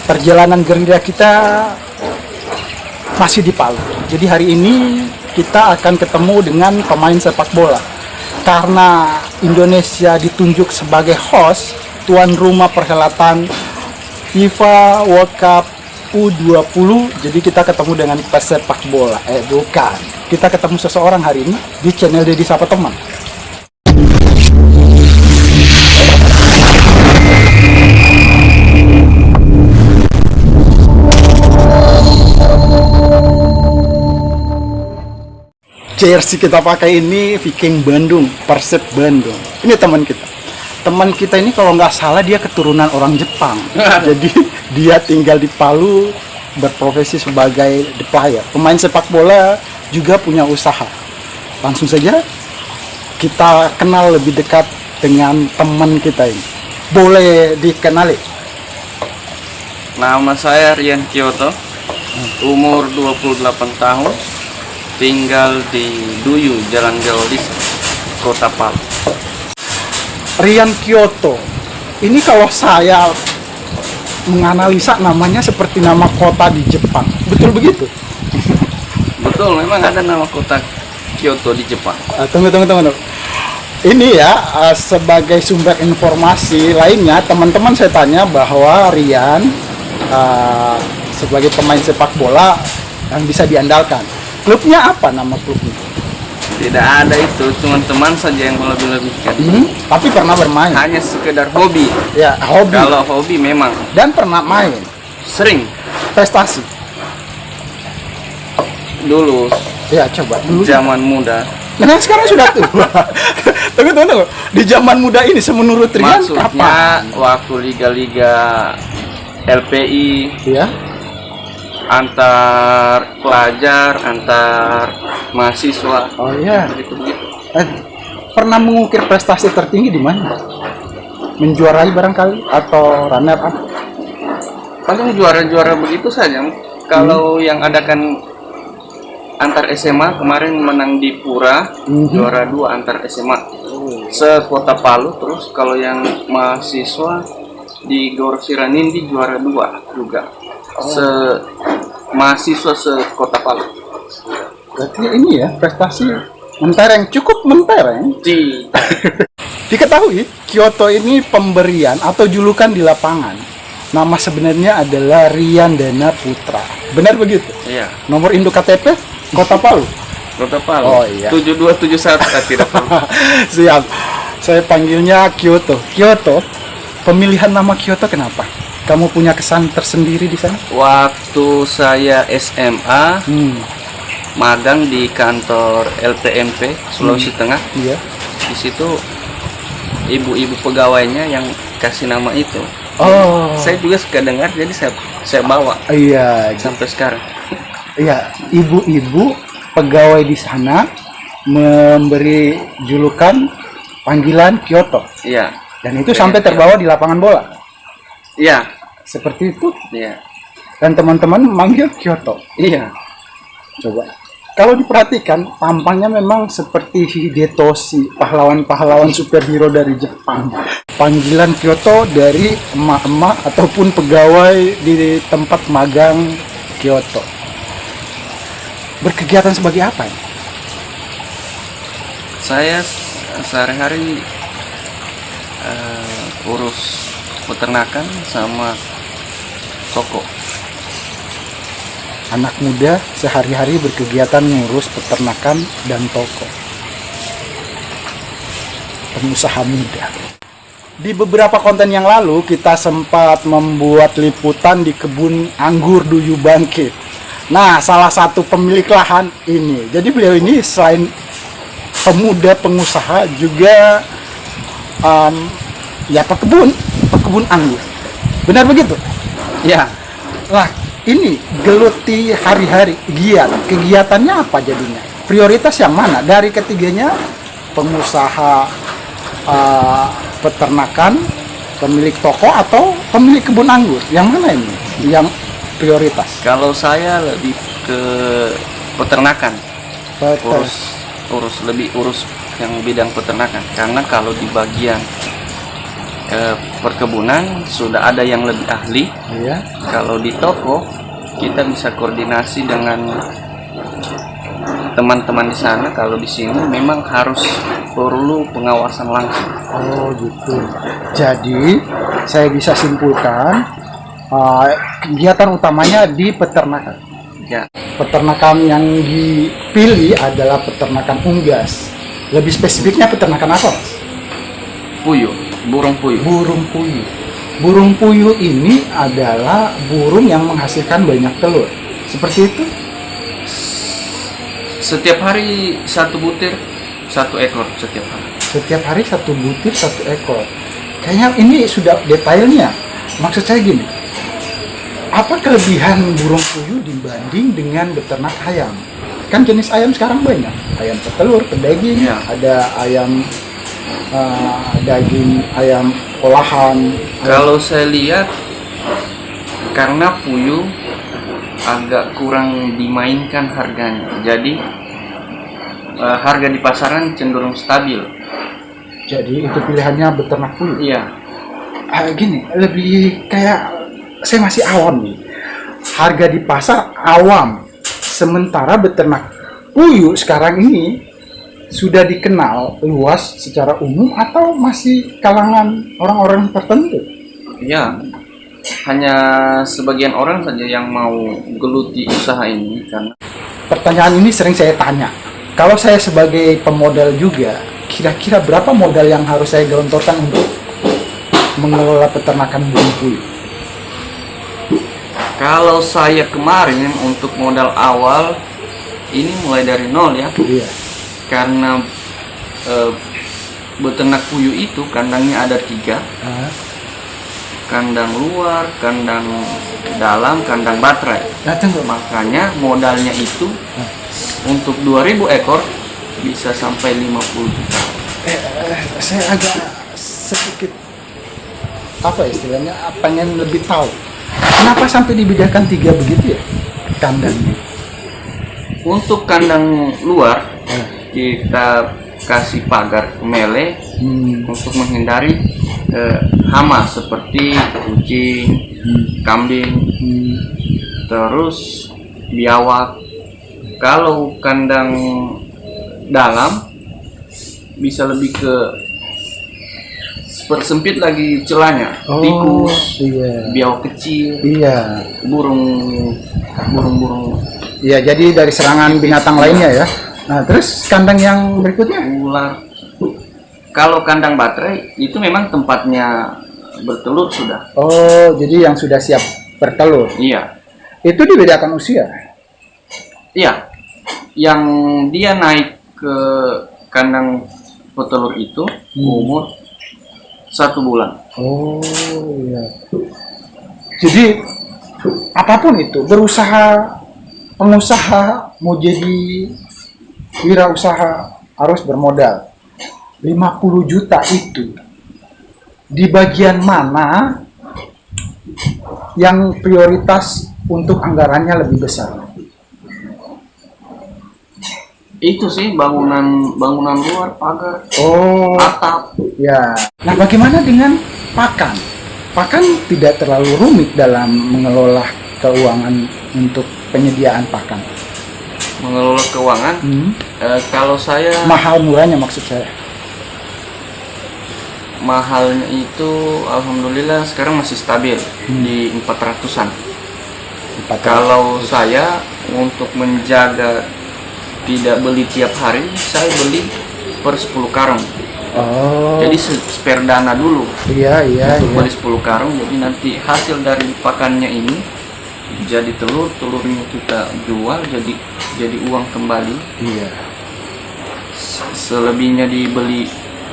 perjalanan gerilya kita masih di Palu. Jadi hari ini kita akan ketemu dengan pemain sepak bola. Karena Indonesia ditunjuk sebagai host tuan rumah perhelatan FIFA World Cup U20, jadi kita ketemu dengan pesepak bola. Bukan. Kita ketemu seseorang hari ini di channel Dedi Sapa Teman. Jersey kita pakai ini Viking Bandung, Persib Bandung. Ini teman kita. Teman kita ini kalau nggak salah dia keturunan orang Jepang. Jadi dia tinggal di Palu, berprofesi sebagai the player. Pemain sepak bola, juga punya usaha. Langsung saja kita kenal lebih dekat dengan teman kita ini. Boleh dikenali? Nama saya Rian Kyoto, umur 28 tahun, tinggal di Duyu, Jalan Gaolis, Kota Palu. Rian Kyoto, ini kalau saya menganalisa namanya seperti nama kota di Jepang, betul begitu? Betul, memang ada nama kota Kyoto di Jepang. Tunggu. Ini ya, sebagai sumber informasi lainnya, teman-teman saya tanya bahwa Rian sebagai pemain sepak bola yang bisa diandalkan. Klubnya apa nama klubnya? Tidak ada itu, cuma teman saja yang melebih-lebihkan. Tapi pernah bermain? Hanya sekedar hobi. Ya, hobi. Kalau hobi memang. Dan pernah main? Sering. Prestasi? Dulu. Ya, coba. Dulu. Zaman muda. Nah, sekarang sudah tua. Tunggu. Di zaman muda ini, semenurut Rian, maksudnya kapan? Waktu liga-liga LPI. Ya. Antar pelajar, antar mahasiswa. Oh iya. Begitu. Pernah mengukir prestasi tertinggi di mana? Menjuarai barangkali atau runner up? Paling juara-juara begitu saja. Kalau yang adakan antar SMA kemarin menang di Pura, juara 2 antar SMA sekota Palu. Terus kalau yang mahasiswa di Gor Siranindi juara 2 juga. Mahasiswa sekota Palu. Berarti ini ya prestasi mentereng, cukup mentereng. Diketahui Kyoto ini pemberian atau julukan di lapangan. Nama sebenarnya adalah Rian Dana Putra. Benar begitu? Iya. Nomor induk KTP Kota Palu. Kota Palu. Oh iya. 7271 tidak perlu. Siap. Saya panggilnya Kyoto. Kyoto. Pemilihan nama Kyoto kenapa? Kamu punya kesan tersendiri di sana? Waktu saya SMA, magang di kantor LPMP Sulawesi Tengah. Iya. Di situ ibu-ibu pegawainya yang kasih nama itu. Oh. Saya juga suka dengar, jadi saya bawa. Iya. Sampai sekarang. Iya, ibu-ibu pegawai di sana memberi julukan panggilan Kyoto. Iya. Dan itu sampai terbawa di lapangan bola. Iya. Seperti itu. Iya. Dan teman-teman memanggil Kyoto. Iya. Coba. Kalau diperhatikan, tampangnya memang seperti Hidetoshi, pahlawan-pahlawan superhero dari Jepang. Panggilan Kyoto dari emak-emak ataupun pegawai di tempat magang Kyoto. Berkegiatan sebagai apa ya? Saya sehari-hari urus peternakan sama toko. Anak muda sehari-hari berkegiatan ngurus peternakan dan toko. Pengusaha muda. Di beberapa konten yang lalu kita sempat membuat liputan di kebun anggur Duyu Bangkit. Nah, salah satu pemilik lahan ini. Jadi beliau ini selain pemuda pengusaha juga pekebun anggur. Benar begitu? Ya. Lah, ini geluti hari-hari giat. Kegiatannya apa jadinya? Prioritas yang mana? Dari ketiganya, pengusaha peternakan, pemilik toko atau pemilik kebun anggur? Yang mana ini? Yang prioritas? Kalau saya lebih ke peternakan. Urus yang bidang peternakan. Karena kalau di bagian perkebunan sudah ada yang lebih ahli. Iya. Kalau di toko kita bisa koordinasi dengan teman-teman di sana. Kalau di sini memang harus perlu pengawasan langsung. Oh gitu. Jadi saya bisa simpulkan kegiatan utamanya di peternakan. Ya, Peternakan yang dipilih adalah peternakan unggas. Lebih spesifiknya peternakan apa, Mas? puyuh, burung puyuh. Burung puyuh. Burung puyuh ini adalah burung yang menghasilkan banyak telur. Seperti itu? Setiap hari satu butir, satu ekor setiap hari. Setiap hari satu butir, satu ekor. Kayaknya ini sudah detailnya. Maksud saya gini, apa kelebihan burung puyuh dibanding dengan beternak ayam? Kan jenis ayam sekarang banyak. Ayam petelur, pedaging, Ya. ada ayam daging, ayam olahan. Kalau saya lihat, karena puyuh agak kurang dimainkan harganya, jadi harga di pasaran cenderung stabil. Jadi itu pilihannya beternak puyuh. Iya, Gini, lebih kayak saya masih awam nih. Harga di pasar awam, sementara beternak puyuh sekarang ini sudah dikenal luas secara umum atau masih kalangan orang-orang tertentu? iya. Hanya sebagian orang saja yang mau geluti usaha ini karena Pertanyaan ini sering saya tanya. Kalau saya sebagai pemodal juga, kira-kira berapa modal yang harus saya gelontorkan untuk mengelola peternakan burung puyuh? kalau saya kemarin untuk modal awal ini mulai dari nol ya, Iya. karena beternak puyuh itu kandangnya ada 3, Ah, kandang luar, kandang dalam, kandang baterai. nah, tunggu, Mas. Makanya modalnya itu untuk 2000 ekor bisa sampai 50 juta. Saya agak sedikit apa istilahnya, pengen lebih tahu. Kenapa sampai dibedakan 3 begitu ya kandangnya? Untuk kandang luar kita kasih pagar mele untuk menghindari hama seperti kucing, kambing, terus biawak. Kalau kandang dalam bisa lebih ke persempit lagi celahnya, tikus, iya, biawak kecil, iya, burung-burung iya. Jadi dari serangan binatang lainnya ya. Nah, terus kandang yang berikutnya? ular. Kalau kandang baterai itu memang tempatnya bertelur sudah. Oh, jadi yang sudah siap bertelur. Iya, Itu dibedakan usia. iya. Yang dia naik ke kandang petelur itu umur 1 bulan. Oh, iya. Jadi apapun itu, berusaha, pengusaha mau jadi wirausaha harus bermodal. 50 juta itu di bagian mana yang prioritas untuk anggarannya lebih besar? Itu sih bangunan luar, pagar, Oh, atap. ya. Nah, bagaimana dengan pakan? Pakan tidak terlalu rumit dalam mengelola keuangan untuk penyediaan pakan. Mengelola keuangan. Kalau saya Mahal murahnya maksud saya. mahalnya itu alhamdulillah sekarang masih stabil di 400-an. Kalau saya untuk menjaga tidak beli tiap hari, saya beli per 10 karung. Oh, Jadi spare dana dulu iya, iya, untuk iya. beli 10 karung. Jadi nanti hasil dari pakannya ini jadi telurnya kita jual jadi uang kembali. Iya. Selebihnya dibeli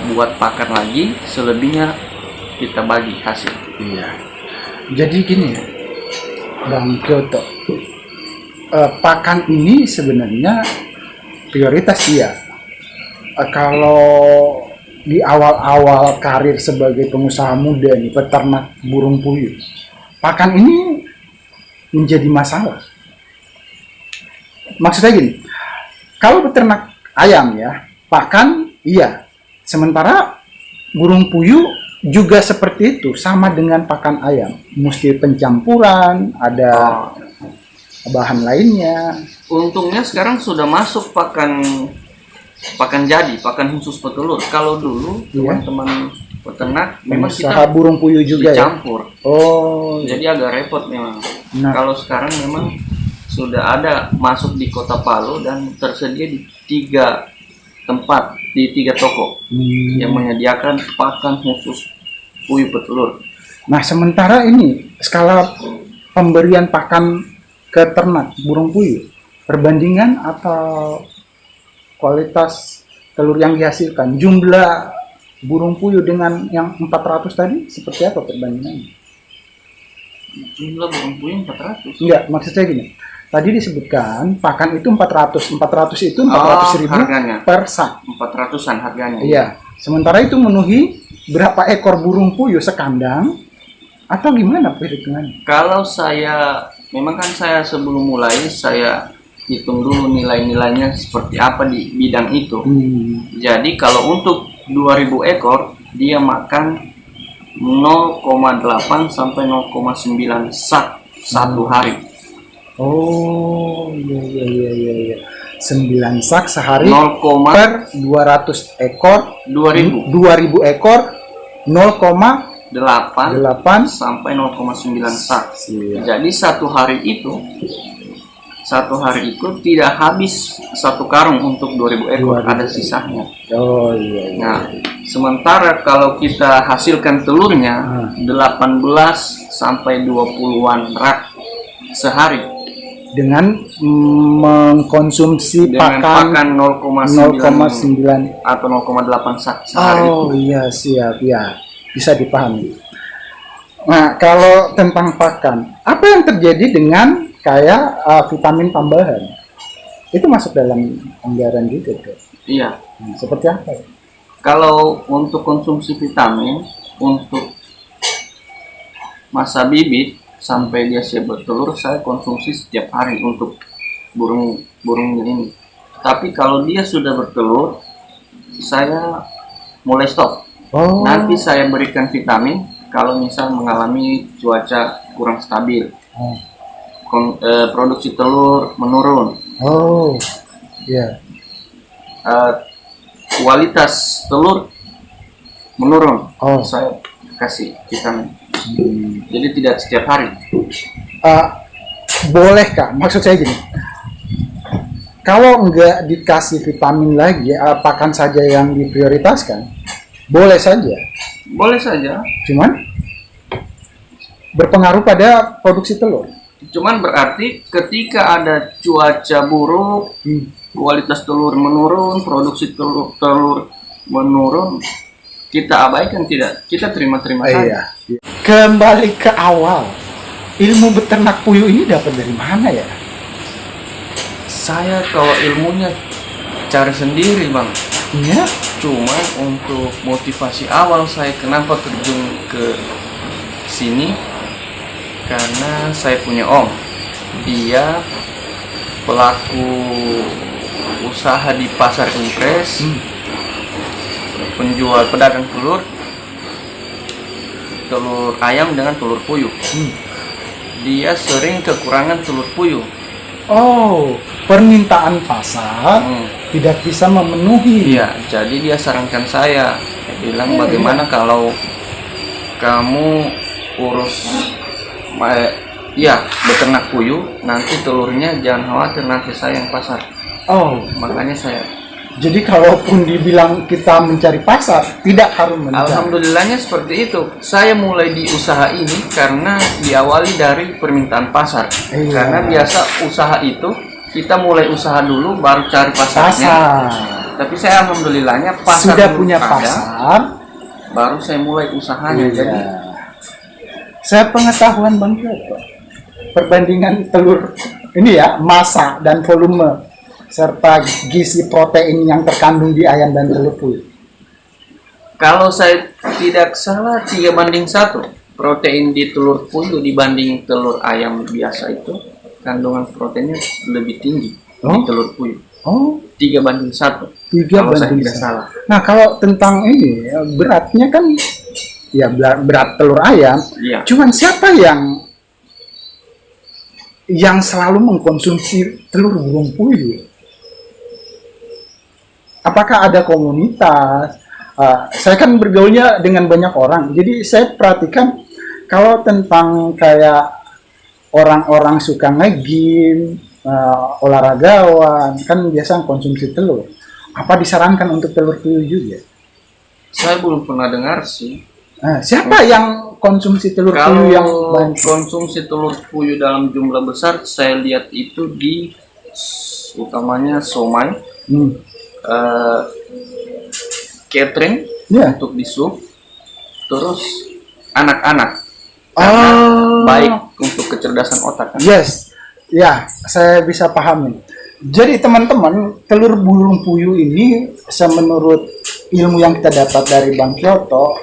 buat pakan lagi, selebihnya kita bagi hasil. Iya. Jadi gini, Bang Kyoto, pakan ini sebenarnya prioritas dia. Kalau di awal-awal karir sebagai pengusaha muda nih, peternak burung puyuh, pakan ini menjadi masalah. Maksudnya gini, kalau peternak ayam ya, pakan iya. Sementara burung puyuh juga seperti itu, sama dengan pakan ayam, mesti pencampuran, ada bahan lainnya. Untungnya sekarang sudah masuk pakan jadi, pakan khusus petelur. Kalau dulu teman-teman peternak memang usaha kita burung puyuh juga dicampur. Ya? Oh, Jadi agak repot memang. Nah. Kalau sekarang memang sudah ada masuk di Kota Palu dan tersedia di 3 tempat, di 3 toko yang menyediakan pakan khusus puyuh petelur. Nah, sementara ini skala pemberian pakan ke ternak burung puyuh, perbandingan atau kualitas telur yang dihasilkan, jumlah burung puyuh dengan yang 400 tadi seperti apa perbandingannya? Jumlah burung puyuh 400? Enggak, maksud saya gini. Tadi disebutkan pakan itu 400. 400 itu 400.000 harganya per sak. 400-an harganya. Iya. Sementara itu memenuhi berapa ekor burung puyuh sekandang atau gimana perhitungannya? Kalau saya, memang kan saya sebelum mulai saya hitung dulu nilai-nilainya seperti apa di bidang itu. Jadi kalau untuk 2000 ekor dia makan 0,8 sampai 0,9 sak satu hari. Oh, iya. 9 sak sehari 0, per 200 ekor 2000 ekor 0,8 sampai 0,9 sak. Siap. Jadi satu hari itu tidak habis 1 karung untuk 2000 ekor, 2000 ada sisanya. Oh iya. Nah, sementara kalau kita hasilkan telurnya 18 sampai 20-an rak sehari dengan mengkonsumsi pakan 0,9 atau 0,8 sak sehari. Oh iya, siap ya, bisa dipahami. Nah, kalau tentang pakan, apa yang terjadi dengan kayak vitamin tambahan? Itu masuk dalam anggaran juga, Dok? Iya. Seperti apa? Kalau untuk konsumsi vitamin untuk masa bibit sampai dia siap bertelur, saya konsumsi setiap hari untuk burungnya ini. Tapi kalau dia sudah bertelur, saya mulai stop. Nanti saya berikan vitamin kalau misal mengalami cuaca kurang stabil. Produksi telur menurun. Iya. Kualitas telur menurun. Saya kasih vitamin. Jadi tidak setiap hari. Boleh Kak, maksud saya gini. Kalau nggak dikasih vitamin lagi, pakan saja yang diprioritaskan, boleh saja. Boleh saja. Cuman berpengaruh pada produksi telur. Cuman berarti ketika ada cuaca buruk, kualitas telur menurun, produksi telur menurun, kita abaikan tidak, kita terima-terima saja. Iya. Kembali ke awal, ilmu beternak puyuh ini dapat dari mana ya? Saya kalau ilmunya cari sendiri bang. Iya. Cuman untuk motivasi awal saya kenapa terjun ke sini, karena saya punya om, dia pelaku usaha di pasar impres, penjual pedagang telur ayam dengan telur puyuh. Dia sering kekurangan telur puyuh. Permintaan pasar tidak bisa memenuhi. Iya, jadi dia sarankan saya, dia bilang bagaimana kalau kamu urus beternak puyuh, nanti telurnya jangan khawatir, nanti saya yang pasar. Makanya saya. Jadi kalaupun dibilang kita mencari pasar, tidak harus mencari. Alhamdulillahnya seperti itu. Saya mulai di usaha ini karena diawali dari permintaan pasar. Karena biasa usaha itu kita mulai usaha dulu baru cari pasarnya. Tapi saya alhamdulillahnya pasar sudah punya pasar, baru saya mulai usahanya. Jadi saya pengetahuan Bang Joko, perbandingan telur ini ya, massa dan volume serta gizi protein yang terkandung di ayam dan telur puyuh. Kalau saya tidak salah 3:1 protein di telur puyuh dibanding telur ayam biasa, itu kandungan proteinnya lebih tinggi di telur puyuh. 3:1. 3:1. Saya tidak salah. Nah, kalau tentang ini beratnya kan ya berat telur ayam. Iya. Cuman siapa yang selalu mengkonsumsi telur burung puyuh? Apakah ada komunitas? Saya kan bergaulnya dengan banyak orang, jadi saya perhatikan kalau tentang kayak orang-orang suka nge-gym, olahragawan, kan biasa konsumsi telur. Apa disarankan untuk telur puyuh juga? Saya belum pernah dengar sih. Siapa yang konsumsi telur puyuh yang Kalau banyak? konsumsi telur puyuh dalam jumlah besar, saya lihat itu di utamanya somai, catering Ya. untuk di sup, terus anak-anak. Karena baik untuk kecerdasan otak kan. Yes, ya, saya bisa pahami. Jadi teman-teman, telur burung puyuh ini, menurut ilmu yang kita dapat dari Bang Kyoto,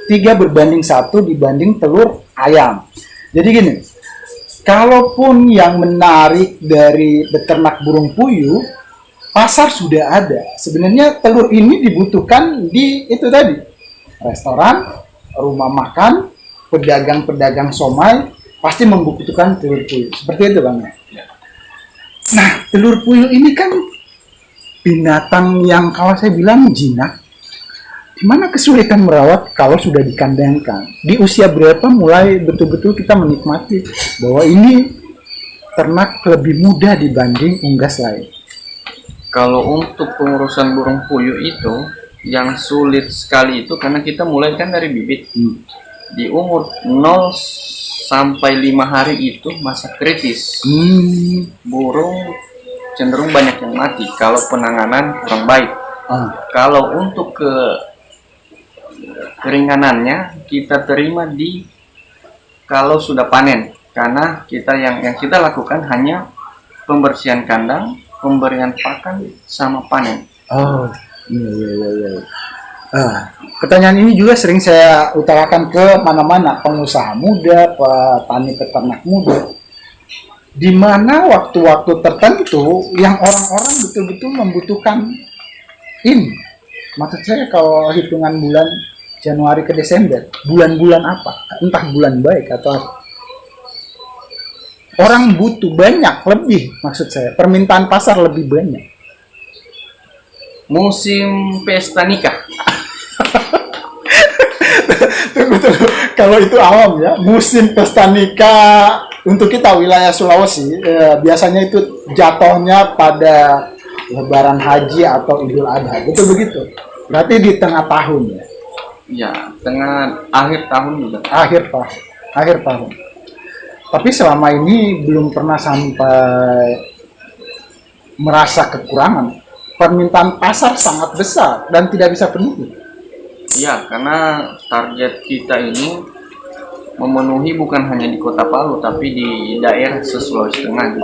3:1 dibanding telur ayam. Jadi gini, kalaupun yang menarik dari beternak burung puyuh, pasar sudah ada. Sebenarnya telur ini dibutuhkan di itu tadi, restoran, rumah makan, pedagang-pedagang somai pasti membutuhkan telur puyuh. Seperti itu Bang. Nah, telur puyuh ini kan binatang yang kalau saya bilang jinak. Di mana kesulitan merawat kalau sudah dikandangkan? Di usia berapa mulai betul-betul kita menikmati bahwa ini ternak lebih mudah dibanding unggas lain? Kalau untuk pengurusan burung puyuh itu yang sulit sekali itu karena kita mulai kan dari bibit. Di umur 0 sampai 5 hari itu masa kritis. Burung cenderung banyak yang mati kalau penanganan kurang baik. Kalau untuk keringanannya kita terima kalau sudah panen, karena yang kita lakukan hanya pembersihan kandang, pemberian pakan sama panen. Iya. Pertanyaan ini juga sering saya utarakan ke mana-mana pengusaha muda, petani peternak muda, di mana waktu-waktu tertentu yang orang-orang betul-betul membutuhkan ini. Maksud saya kalau hitungan bulan Januari ke Desember, bulan-bulan apa? Entah bulan baik atau apa. Orang butuh banyak, lebih maksud saya. Permintaan pasar lebih banyak. Musim pesta nikah. Tunggu. Kalau itu awam ya, musim pesta nikah untuk kita wilayah Sulawesi, biasanya itu jatuhnya pada Lebaran Haji atau Idul Adha. Betul begitu? Berarti di tengah tahun ya? Ya, akhir tahun juga. Akhir tahun. Tapi selama ini belum pernah sampai merasa kekurangan. Permintaan pasar sangat besar dan tidak bisa penuhi. Ya, karena target kita ini memenuhi bukan hanya di Kota Palu, tapi di daerah Sulawesi Tengah.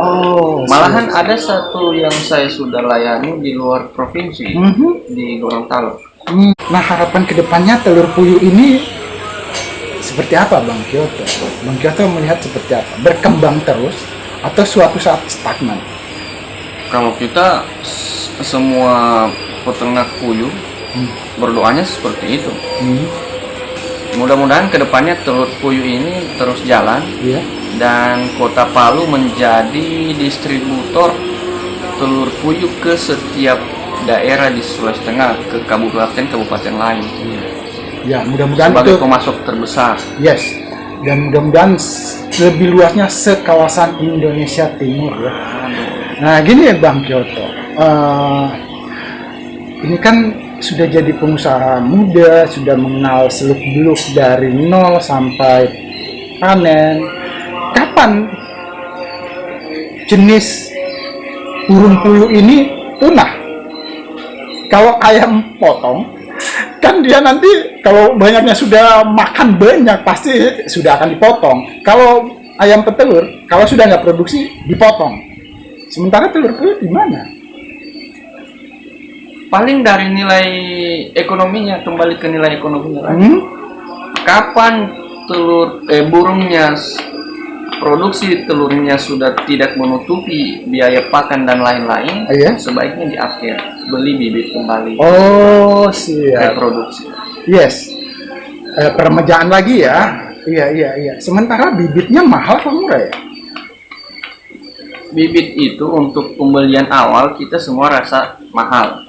Malahan ada satu yang saya sudah layani di luar provinsi, di Gorontalo. Nah, harapan kedepannya telur puyuh ini seperti apa Bang Kyoto? Bang Kyoto melihat seperti apa? Berkembang terus atau suatu saat stagnan? Kalau kita semua peternak puyuh berdoanya seperti itu. Mudah-mudahan kedepannya telur puyuh ini terus jalan, dan Kota Palu menjadi distributor telur puyuh ke setiap daerah di Sulawesi Tengah, ke kabupaten lain. Ya, mudah-mudahan sebagai itu pemasok terbesar. Yes, dan mudah-mudahan lebih luasnya sekawasan Indonesia Timur ya. Nah, gini ya Bang Kyoto, ini kan sudah jadi pengusaha muda, sudah mengenal seluk-beluk dari nol sampai panen. Kapan jenis burung puyuh ini punah? Kalau ayam potong, kan dia nanti kalau banyaknya sudah makan banyak pasti sudah akan dipotong. Kalau ayam petelur, kalau sudah nggak produksi dipotong. Sementara telur puyuh di mana? Paling dari nilai ekonominya, kembali ke nilai ekonominya lagi. Kapan burungnya produksi telurnya sudah tidak menutupi biaya pakan dan lain-lain, sebaiknya diakhir, beli bibit kembali. Siap. Reproduksi. Yes. peremajaan lagi ya. Iya. Sementara bibitnya mahal atau murah ya? Bibit itu untuk pembelian awal kita semua rasa mahal.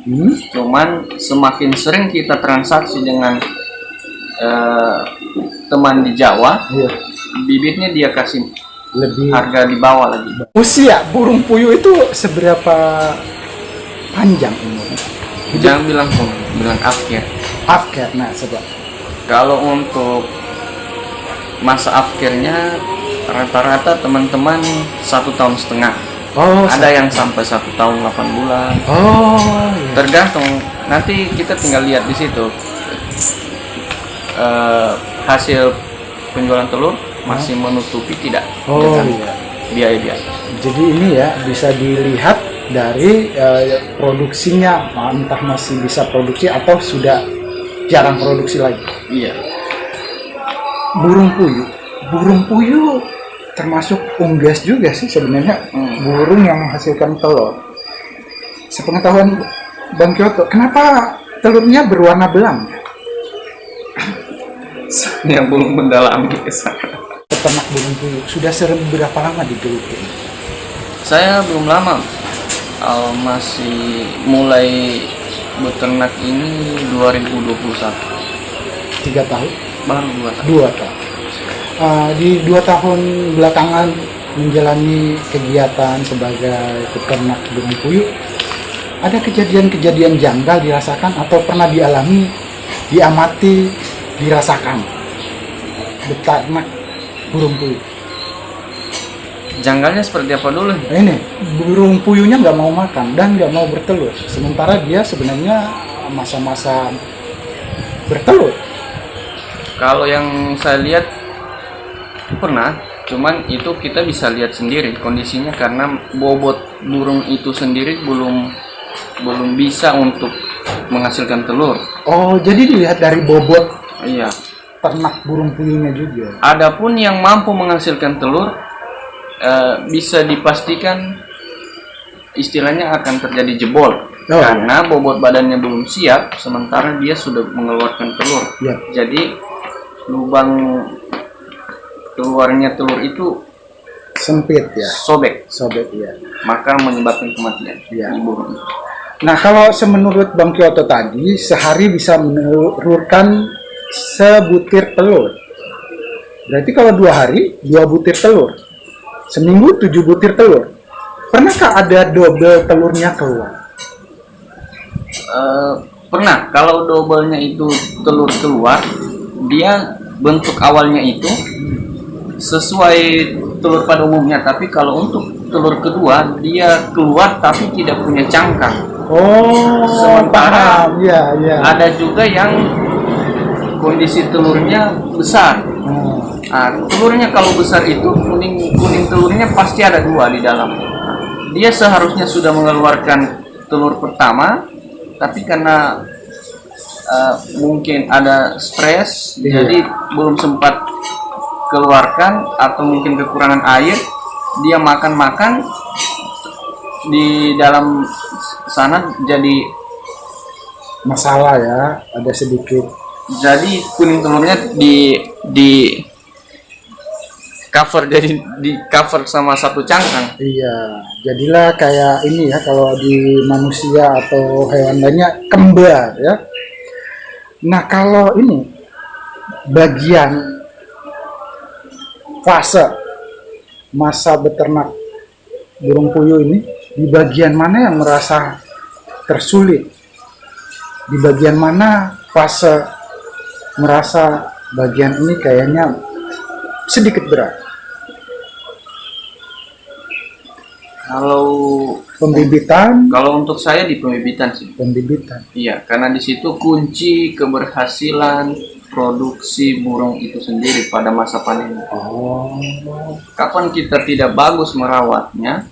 Cuman semakin sering kita transaksi dengan teman di Jawa, bibitnya dia kasih Lebih harga di bawah lagi. usia burung puyuh itu seberapa panjang umurnya? Jangan bilang afkir. Afker, nah coba. Kalau untuk masa afkirnya rata-rata teman-teman 1,5 tahun. Oh, Ada yang sampai 1 tahun 8 bulan. Oh, iya. Tergantung. Nanti kita tinggal lihat di situ hasil penjualan telur masih menutupi tidak Oh, dengan iya. biaya-biaya. Jadi ini ya bisa dilihat dari produksinya, entah masih bisa produksi atau sudah jarang produksi lagi. Iya. Burung puyuh termasuk unggas juga sih sebenarnya. Burung yang menghasilkan telur. Sepengetahuan Bang Kyoto, kenapa telurnya berwarna belang? Yang belum mendalami ke sana. Peternak burung puyuh sudah berapa lama digeluti? Saya belum lama. Masih mulai beternak ini 2021. 3 tahun? Baru 2 tahun. 2 tahun. Di 2 tahun belakangan menjalani kegiatan sebagai peternak burung puyuh, ada kejadian-kejadian janggal dirasakan atau pernah dialami, diamati, dirasakan beternak burung puyuh? Janggalnya seperti apa dulu? Nah, ini burung puyuhnya nggak mau makan dan nggak mau bertelur, sementara dia sebenarnya masa-masa bertelur. Kalau yang saya lihat pernah, cuman itu kita bisa lihat sendiri kondisinya karena bobot burung itu sendiri belum bisa untuk menghasilkan telur. Oh, jadi dilihat dari bobot Iya. ternak burung puyuhnya juga. Adapun yang mampu menghasilkan telur bisa dipastikan istilahnya akan terjadi jebol karena bobot badannya belum siap sementara dia sudah mengeluarkan telur. Ya. Jadi lubang keluarnya telur itu Sempit ya, sobek, ya. maka menyebabkan kematian Ya. di burung. Nah, kalau menurut Bang Kyoto tadi, sehari bisa menelurkan sebutir telur. Berarti kalau 2 hari, 2 butir telur. Seminggu 7 butir telur. Pernahkah ada double telurnya keluar? Pernah, kalau doublenya itu telur keluar, dia bentuk awalnya itu sesuai telur pada umumnya, tapi kalau untuk telur kedua dia keluar tapi tidak punya cangkang. Oh, Sementara paham. Ya. ada juga yang kondisi telurnya besar. Telurnya kalau besar itu kuning telurnya pasti ada 2 di dalam. Dia seharusnya sudah mengeluarkan telur pertama, tapi karena mungkin ada stres, jadi belum sempat keluarkan atau mungkin kekurangan air, dia makan di dalam sana jadi Masalah ya, ada sedikit. jadi kuning telurnya di cover, jadi di cover sama satu cangkang. Iya, jadilah kayak ini ya, kalau di manusia atau hewan lainnya kembar ya. Nah, kalau ini bagian fase masa beternak burung puyuh ini, di bagian mana yang merasa tersulit? Di bagian mana fase merasa bagian ini kayaknya sedikit berat? Kalau Pembibitan, kalau untuk saya di pembibitan sih. pembibitan. Iya, karena di situ kunci keberhasilan produksi burung itu sendiri pada masa panen. Oh, Kapan kita tidak bagus merawatnya,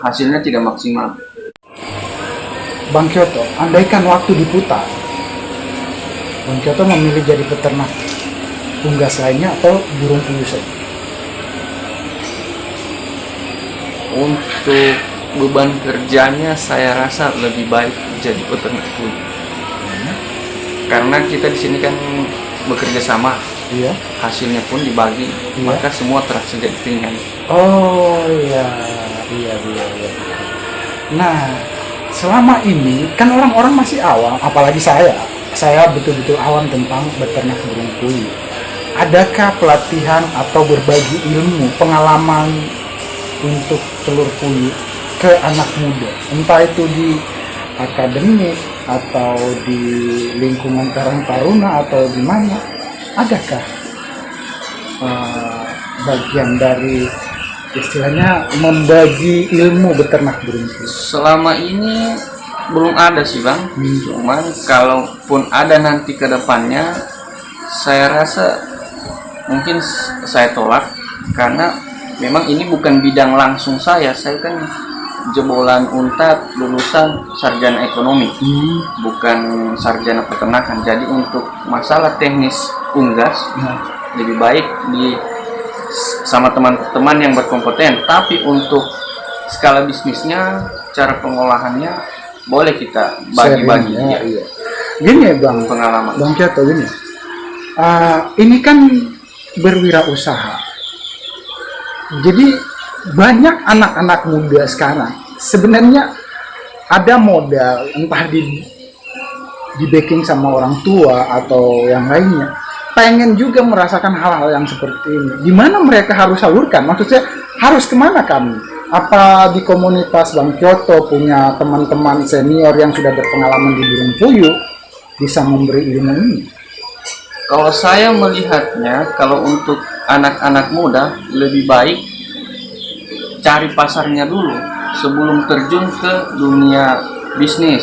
hasilnya tidak maksimal. Bang Kyoto, andaikan waktu diputar, Bang Kyoto memilih jadi peternak unggas lainnya atau burung puyuh saja? Untuk beban kerjanya saya rasa lebih baik jadi peternak puyuh. karena kita di sini kan bekerja sama, Iya. hasilnya pun dibagi, Iya. maka semua terasa jadi ringan. Oh iya, iya, iya, iya. Nah, selama ini kan orang-orang masih awam, apalagi saya betul-betul awam tentang beternak burung puyuh. Adakah pelatihan atau berbagi ilmu, pengalaman untuk telur puyuh ke anak muda? Entah itu di akademik atau di lingkungan Karang Taruna atau di mana? Adakah bagian dari istilahnya membagi ilmu beternak burung puyuh? Selama ini belum ada sih Bang, cuman kalaupun ada nanti ke depannya, saya rasa mungkin saya tolak karena memang ini bukan bidang langsung saya kan jebolan UNTAD lulusan sarjana ekonomi, bukan sarjana peternakan. Jadi untuk masalah teknis unggas lebih baik sama teman-teman yang berkompeten, tapi untuk skala bisnisnya, cara pengolahannya boleh kita bagi-bagi Sharing, ya, iya. Gini ya Bang, pengalaman. Bang Kyoto gini. Ini kan berwirausaha. Jadi banyak anak-anak muda sekarang sebenarnya ada modal, entah di backing sama orang tua atau yang lainnya, pengen juga merasakan hal-hal yang seperti ini. Di mana mereka harus salurkan? Maksudnya harus kemana kami? Apa di komunitas Bang Kyoto punya teman-teman senior yang sudah berpengalaman di burung puyuh bisa memberi ilmu ini? Kalau saya melihatnya, kalau untuk anak-anak muda lebih baik cari pasarnya dulu sebelum terjun ke dunia bisnis.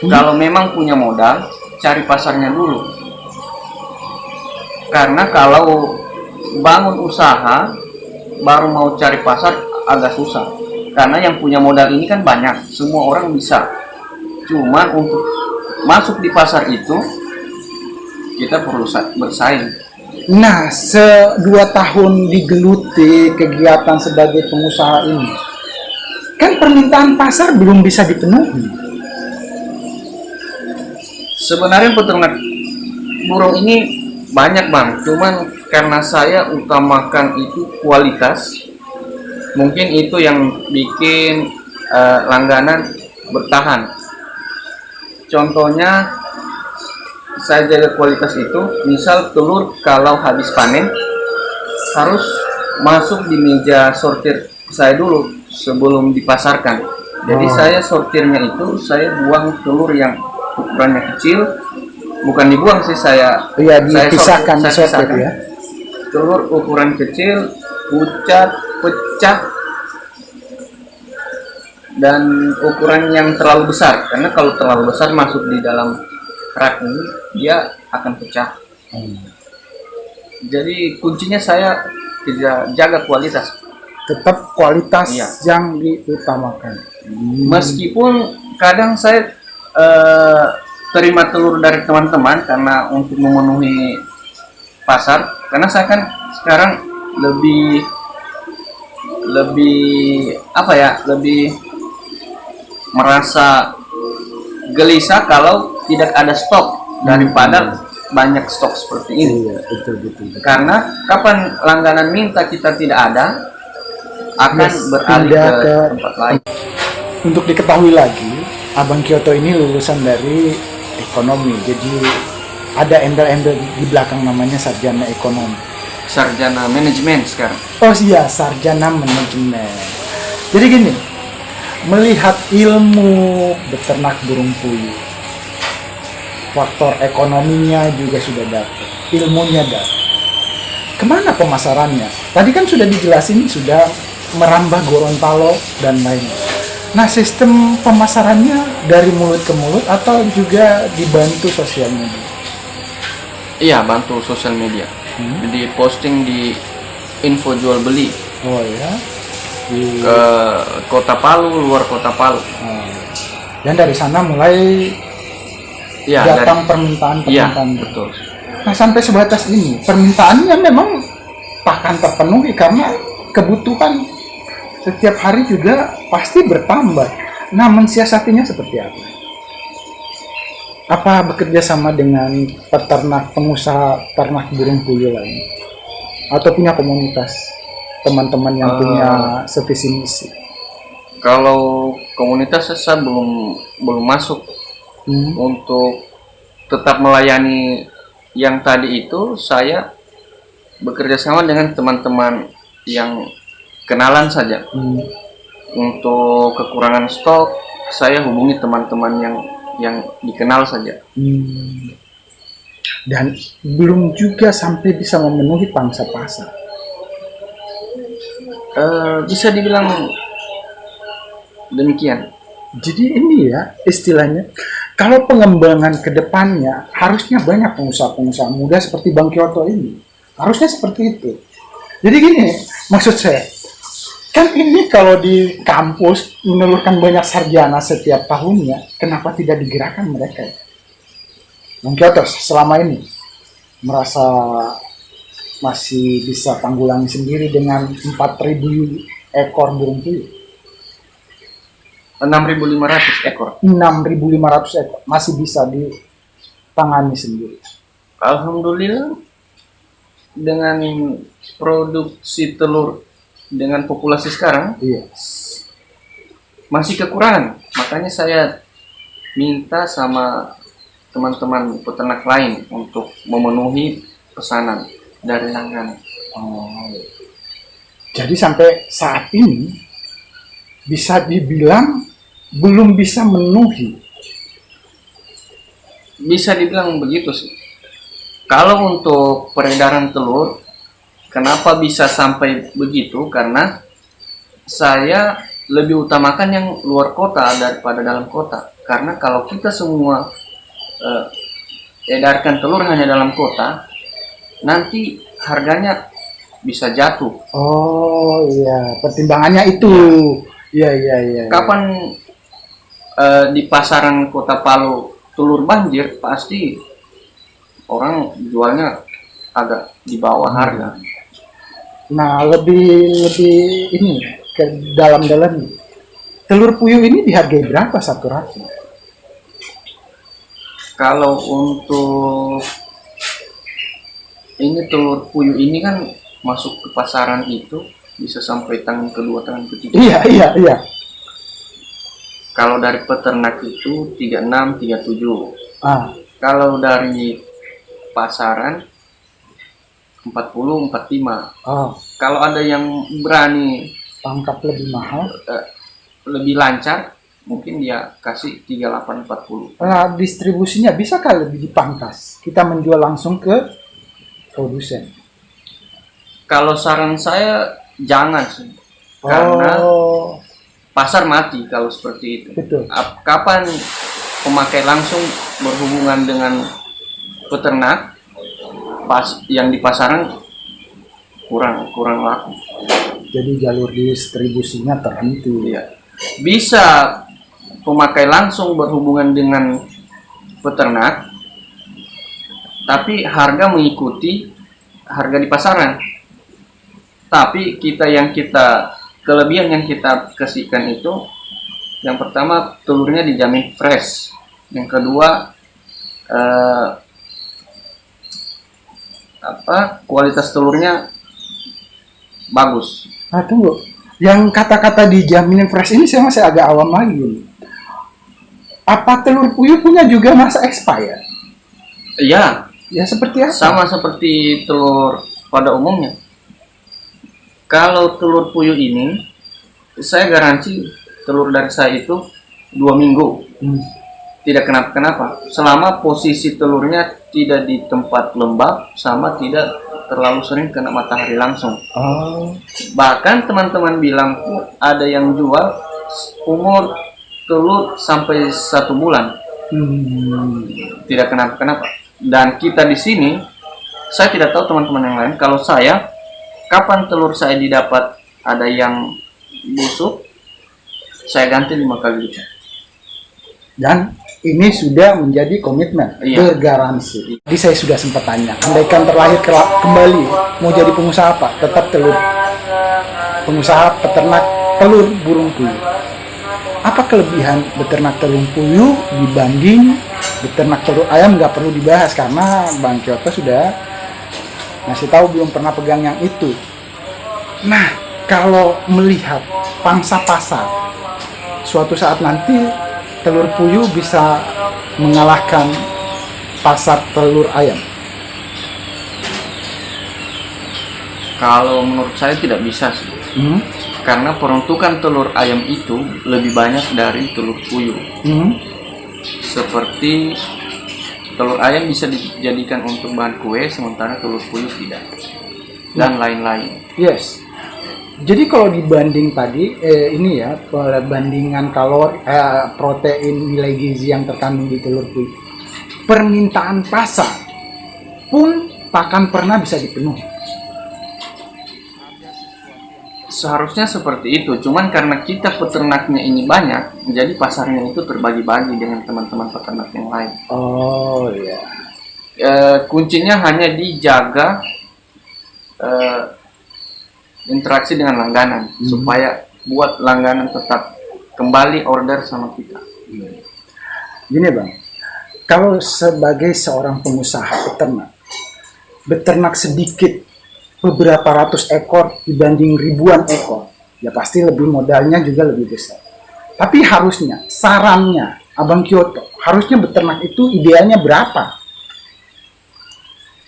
Kalau memang punya modal, cari pasarnya dulu. Karena kalau bangun usaha baru mau cari pasar agak susah. Karena yang punya modal ini kan banyak, semua orang bisa. Cuman untuk masuk di pasar itu kita perlu bersaing. Nah, 2 tahun digeluti kegiatan sebagai pengusaha ini, kan permintaan pasar belum bisa dipenuhi. Sebenarnya peternak burung ini banyak Bang, cuman karena saya utamakan itu kualitas, mungkin itu yang bikin langganan bertahan. Contohnya saya jaga kualitas itu, misal telur kalau habis panen harus masuk di meja sortir saya dulu sebelum dipasarkan. Jadi saya sortirnya itu saya buang telur yang ukurannya kecil, bukan dibuang sih, saya dipisahkan, saya sortir ya. Telur ukuran kecil, pucat, pecah, dan ukuran yang terlalu besar, karena kalau terlalu besar masuk di dalam rak ini dia akan pecah. Jadi kuncinya saya jaga kualitas, Tetap kualitas Iya. yang diutamakan. meskipun kadang saya terima telur dari teman-teman karena untuk memenuhi pasar, karena saya kan sekarang lebih apa ya, lebih merasa gelisah kalau tidak ada stok daripada banyak stok seperti ini. Iya, betul. Karena kapan langganan minta kita tidak ada, akan Yes, beralih pindah ke ke- tempat lain. Untuk diketahui lagi, Abang Kyoto ini lulusan dari ekonomi. Jadi ada embel-embel di belakang namanya sarjana ekonomi. Sarjana manajemen sekarang. Oh iya, sarjana manajemen. Jadi gini, melihat ilmu beternak burung puyuh, faktor ekonominya juga sudah dapat, ilmunya dapat. Kemana pemasarannya? Tadi kan sudah dijelasin, sudah merambah Gorontalo dan lainnya. Nah, sistem pemasarannya dari mulut ke mulut atau juga dibantu sosial media? Iya, bantu sosial media. Jadi posting di info jual beli Oh ya, di, ke kota Palu, luar kota Palu. dan dari sana mulai Iya, datang iya, permintaan-permintaan. betul. Nah, sampai sebatas ini permintaannya memang akan terpenuhi karena kebutuhan setiap hari juga pasti bertambah. Nah, mensiasatinya seperti apa? Apa bekerja sama dengan peternak, pengusaha ternak burung puyuh lain? Atau punya komunitas teman-teman yang punya sevisi misi? Kalau komunitas saya belum masuk. Untuk tetap melayani yang tadi itu, saya bekerja sama dengan teman-teman yang kenalan saja. Untuk kekurangan stok, saya hubungi teman-teman yang dikenal saja. Dan belum juga sampai bisa memenuhi pangsa pasar. Bisa dibilang demikian. Jadi ini ya istilahnya, kalau pengembangan ke depannya harusnya banyak pengusaha-pengusaha muda seperti Bang Kyoto ini. Harusnya seperti itu. Jadi gini, maksud saya, kan ini kalau di kampus menelurkan banyak sarjana setiap tahunnya, kenapa tidak digerakkan mereka? Bang Kyoto selama ini merasa masih bisa tanggulangi sendiri dengan 4.000 ekor burung puyuh. 6.500 ekor. 6.500 ekor masih bisa ditangani sendiri. Alhamdulillah, dengan produksi telur dengan populasi sekarang, Iya. masih kekurangan. Makanya saya minta sama teman-teman peternak lain untuk memenuhi pesanan dari langganan. Jadi sampai saat ini bisa dibilang belum bisa memenuhi. Bisa dibilang begitu sih. Kalau untuk peredaran telur, kenapa bisa sampai begitu? Karena saya lebih utamakan yang luar kota daripada dalam kota. Karena kalau kita semua edarkan telur hanya dalam kota, nanti harganya bisa jatuh. Oh iya, pertimbangannya itu. Iya. Kapan di pasaran Kota Palu telur banjir, pasti orang jualnya agak di bawah harga. Nah, lebih ini ke dalam-dalam. Telur puyuh ini dihargai berapa satu rak? Kalau untuk ini telur puyuh ini kan masuk ke pasaran itu bisa sampai tangan kedua, tangan ketiga. Iya. Kalau dari peternak itu 36, 37. Kalau dari pasaran 40, 45. Kalau ada yang berani Tangkap lebih mahal. lebih lancar, mungkin dia kasih 38, 40. Nah, distribusinya bisa kali lebih dipangkas. Kita menjual langsung ke produsen. Kalau saran saya jangan sih. Karena pasar mati kalau seperti itu. Betul. Kapan pemakai langsung berhubungan dengan peternak, yang di pasaran kurang laku. Jadi jalur distribusinya terhenti. Iya. Bisa pemakai langsung berhubungan dengan peternak, tapi harga mengikuti harga di pasaran. Tapi kelebihan yang kita kasihkan itu, yang pertama telurnya dijamin fresh, yang kedua kualitas telurnya bagus. Tunggu, yang kata-kata dijaminin fresh ini saya masih agak awam lagi. Apa telur puyuh punya juga masa expired? Iya. Ya seperti apa? Sama seperti telur pada umumnya. Kalau telur puyuh ini, saya garansi telur dari saya itu 2 minggu. Tidak kenapa-kenapa. Selama posisi telurnya tidak di tempat lembab, sama tidak terlalu sering kena matahari langsung. Bahkan teman-teman bilang ada yang jual umur telur sampai 1 bulan. Tidak kenapa-kenapa. Dan kita di sini, saya tidak tahu teman-teman yang lain. Kalau saya, kapan telur saya didapat ada yang busuk, saya ganti 5 kali lipat. Dan ini sudah menjadi komitmen, bergaransi. Jadi saya sudah sempat tanya, andaikan terlahir kembali, mau jadi pengusaha apa? Tetap telur. Pengusaha peternak telur burung puyuh. Apa kelebihan beternak telur puyuh dibanding Beternak telur ayam nggak perlu dibahas karena Bang Kyoto sudah ngasih tahu belum pernah pegang yang itu. Nah, kalau melihat pangsa pasar, suatu saat nanti telur puyuh bisa mengalahkan pasar telur ayam. Kalau menurut saya tidak bisa sih. Karena peruntukan telur ayam itu lebih banyak dari telur puyuh. Seperti telur ayam bisa dijadikan untuk bahan kue, sementara telur puyuh tidak. Dan lain-lain. Yes. Jadi kalau dibanding tadi, ini ya, perbandingan kalori, protein, nilai gizi yang terkandung di telur puyuh, permintaan pasar pun takkan pernah bisa dipenuhi. Seharusnya seperti itu, cuman karena kita peternaknya ini banyak, jadi pasarnya itu terbagi-bagi dengan teman-teman peternak yang lain. Oh iya. Kuncinya hanya dijaga interaksi dengan langganan, supaya buat langganan tetap kembali order sama kita. Gini Bang, kalau sebagai seorang pengusaha beternak sedikit beberapa ratus ekor dibanding ribuan ekor, ya pasti lebih modalnya juga lebih besar. Tapi harusnya, sarannya Abang Kyoto, harusnya beternak itu idealnya berapa?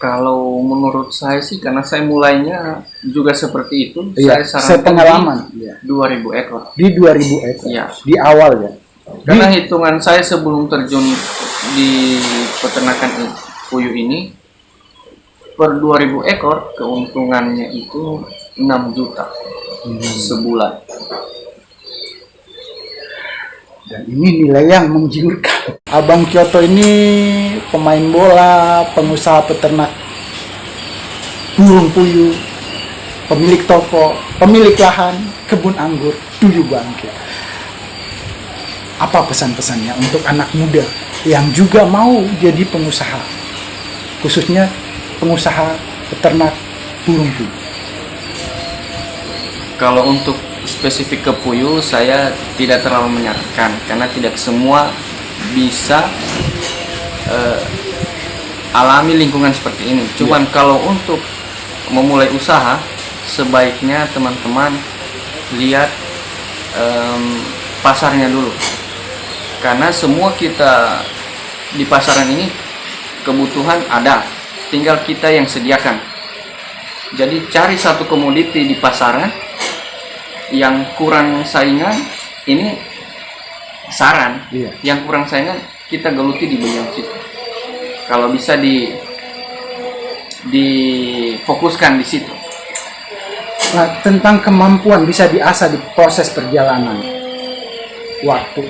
Kalau menurut saya sih, karena saya mulainya juga seperti itu, Iya, saya sarankan sepengalaman, di iya. 2000 ekor. Di 2000 ekor, Iya. di awal ya. Karena hitungan saya sebelum terjun di peternakan puyuh ini, per 2000 ekor keuntungannya itu 6 juta sebulan. Dan ini nilai yang menggiurkan. Abang Kyoto ini pemain bola, pengusaha peternak burung puyuh, pemilik toko, pemilik lahan, kebun anggur, duyuh bangkit. Apa pesan-pesannya untuk anak muda yang juga mau jadi pengusaha, khususnya pengusaha peternak burung puyuh? Kalau untuk spesifik ke puyuh, saya tidak terlalu menyarankan karena tidak semua bisa alami lingkungan seperti ini. Cuman kalau untuk memulai usaha, sebaiknya teman-teman lihat pasarnya dulu, karena semua kita di pasaran ini kebutuhan ada, tinggal kita yang sediakan. Jadi cari satu komoditi di pasaran yang kurang saingan, ini saran. Yang kurang saingan kita geluti di bagian situ. Kalau bisa difokuskan di situ. Nah, tentang kemampuan bisa diasah di proses perjalanan waktu.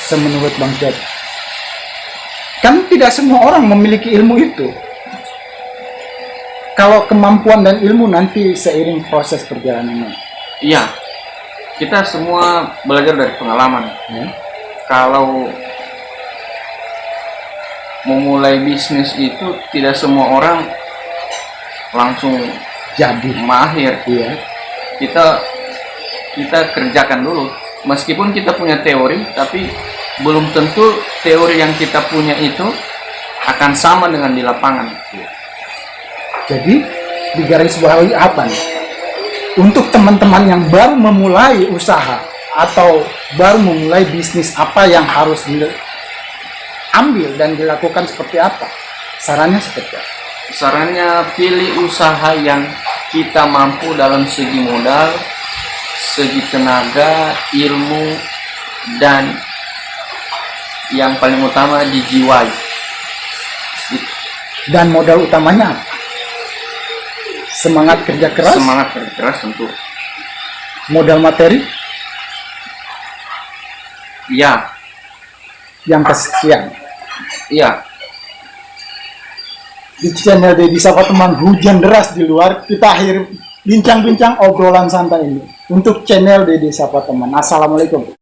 Semenurut Bang Kyoto, kan tidak semua orang memiliki ilmu itu. Kalau kemampuan dan ilmu nanti seiring proses perjalanannya. Iya, kita semua belajar dari pengalaman. Kalau memulai bisnis itu tidak semua orang langsung jadi mahir. Kita kerjakan dulu. Meskipun kita punya teori, tapi belum tentu teori yang kita punya itu akan sama dengan di lapangan. Jadi digarisbawahi apa nih? Untuk teman-teman yang baru memulai usaha atau baru memulai bisnis, apa yang harus diambil dan dilakukan seperti apa? Sarannya seperti apa? Sarannya pilih usaha yang kita mampu dalam segi modal, segi tenaga, ilmu, dan yang paling utama dijiwai. Dan modal utamanya apa? Semangat kerja keras? Semangat kerja keras tentu. Modal materi? Iya. Yang kesekian? Iya. Di channel Deddy Sapa Teman, hujan deras di luar, kita akhir bincang-bincang obrolan santai ini untuk channel Deddy Sapa Teman. Assalamualaikum.